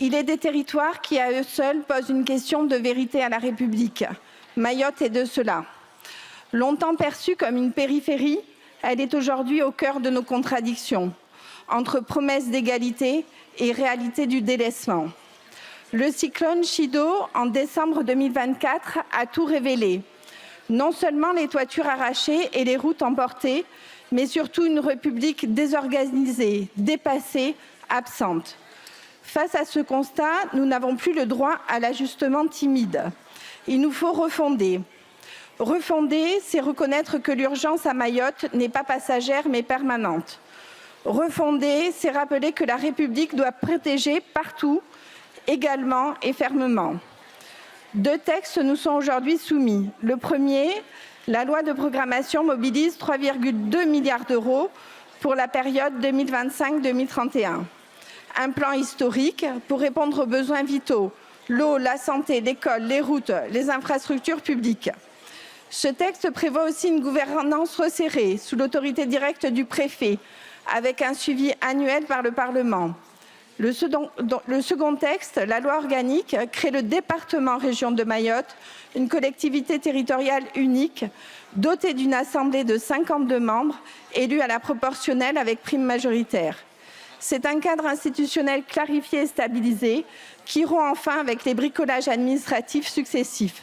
Il est des territoires qui, à eux seuls, posent une question de vérité à la République. Mayotte est de cela. Longtemps perçue comme une périphérie, elle est aujourd'hui au cœur de nos contradictions, entre promesses d'égalité et réalité du délaissement. Le cyclone Chido, en décembre 2024, a tout révélé. Non seulement les toitures arrachées et les routes emportées, mais surtout une République désorganisée, dépassée, absente. Face à ce constat, nous n'avons plus le droit à l'ajustement timide. Il nous faut refonder. Refonder, c'est reconnaître que l'urgence à Mayotte n'est pas passagère mais permanente. Refonder, c'est rappeler que la République doit protéger partout, également et fermement. 2 textes nous sont aujourd'hui soumis. Le premier, la loi de programmation mobilise 3,2 milliards d'euros pour la période 2025-2031. Un plan historique pour répondre aux besoins vitaux, l'eau, la santé, l'école, les routes, les infrastructures publiques. Ce texte prévoit aussi une gouvernance resserrée sous l'autorité directe du préfet, avec un suivi annuel par le Parlement. Le second texte, la loi organique, crée le département région de Mayotte, une collectivité territoriale unique, dotée d'une assemblée de 52 membres, élus à la proportionnelle avec prime majoritaire. C'est un cadre institutionnel clarifié et stabilisé qui rompt enfin avec les bricolages administratifs successifs.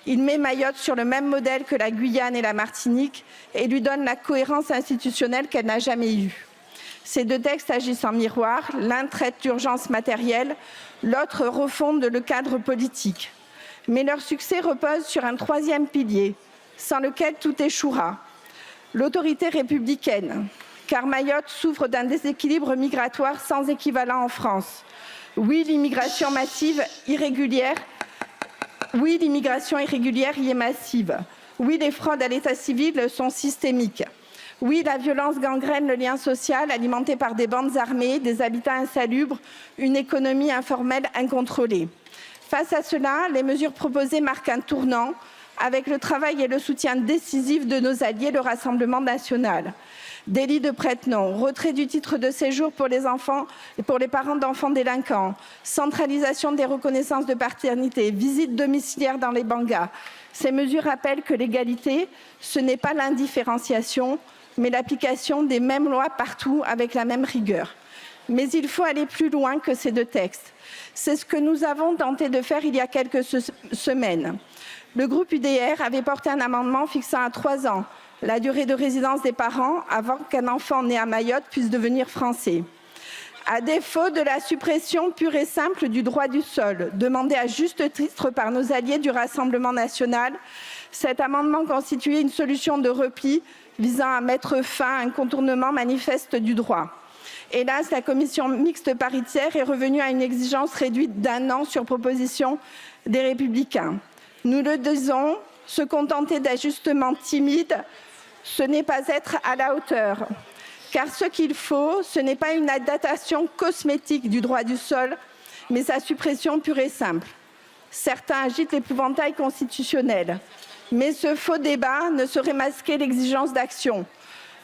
Il met Mayotte sur le même modèle que la Guyane et la Martinique et lui donne la cohérence institutionnelle qu'elle n'a jamais eue. Ces 2 textes agissent en miroir, l'un traite d'urgence matérielle, l'autre refonde le cadre politique. Mais leur succès repose sur un 3e pilier, sans lequel tout échouera, l'autorité républicaine, car Mayotte souffre d'un déséquilibre migratoire sans équivalent en France. Oui, l'immigration irrégulière y est massive. Oui, les fraudes à l'état civil sont systémiques. Oui, la violence gangrène le lien social, alimenté par des bandes armées, des habitats insalubres, une économie informelle incontrôlée. Face à cela, les mesures proposées marquent un tournant, avec le travail et le soutien décisif de nos alliés, le Rassemblement national. Délit de prête-nom, retrait du titre de séjour pour les enfants et pour les parents d'enfants délinquants, centralisation des reconnaissances de paternité, visite domiciliaire dans les bangas. Ces mesures rappellent que l'égalité, ce n'est pas l'indifférenciation, mais l'application des mêmes lois partout avec la même rigueur. Mais il faut aller plus loin que ces 2 textes. C'est ce que nous avons tenté de faire il y a quelques semaines. Le groupe UDR avait porté un amendement fixant à 3 ans la durée de résidence des parents avant qu'un enfant né à Mayotte puisse devenir français. À défaut de la suppression pure et simple du droit du sol, demandée à juste titre par nos alliés du Rassemblement national, cet amendement constituait une solution de repli visant à mettre fin à un contournement manifeste du droit. Hélas, la commission mixte paritaire est revenue à une exigence réduite d'1 an sur proposition des Républicains. Nous le disons, se contenter d'ajustements timides, ce n'est pas être à la hauteur. Car ce qu'il faut, ce n'est pas une adaptation cosmétique du droit du sol, mais sa suppression pure et simple. Certains agitent l'épouvantail constitutionnel, mais ce faux débat ne saurait masquer l'exigence d'action.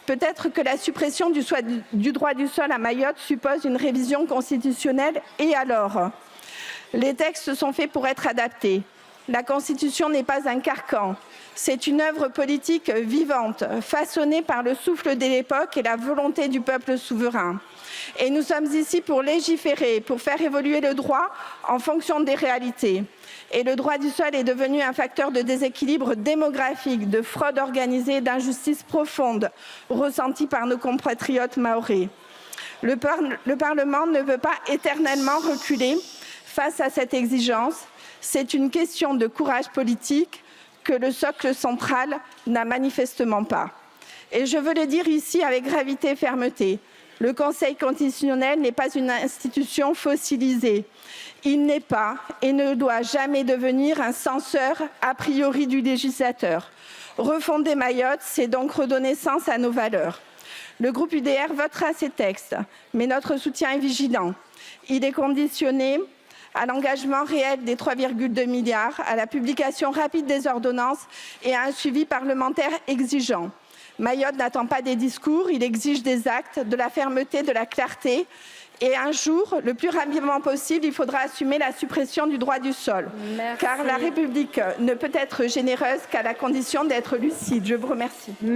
Peut-être que la suppression du droit du sol à Mayotte suppose une révision constitutionnelle, et alors? Les textes sont faits pour être adaptés. La Constitution n'est pas un carcan. C'est une œuvre politique vivante, façonnée par le souffle de l'époque et la volonté du peuple souverain. Et nous sommes ici pour légiférer, pour faire évoluer le droit en fonction des réalités. Et le droit du sol est devenu un facteur de déséquilibre démographique, de fraude organisée, d'injustice profonde, ressentie par nos compatriotes mahorais. Le Parlement ne veut pas éternellement reculer face à cette exigence. C'est une question de courage politique que le socle central n'a manifestement pas. Et je veux le dire ici avec gravité et fermeté. Le Conseil constitutionnel n'est pas une institution fossilisée. Il n'est pas et ne doit jamais devenir un censeur a priori du législateur. Refonder Mayotte, c'est donc redonner sens à nos valeurs. Le groupe UDR votera ces textes, mais notre soutien est vigilant. Il est conditionné à l'engagement réel des 3,2 milliards, à la publication rapide des ordonnances et à un suivi parlementaire exigeant. Mayotte n'attend pas des discours, il exige des actes, de la fermeté, de la clarté Et un jour, le plus rapidement possible, il faudra assumer la suppression du droit du sol. Merci. Car la République ne peut être généreuse qu'à la condition d'être lucide. Je vous remercie.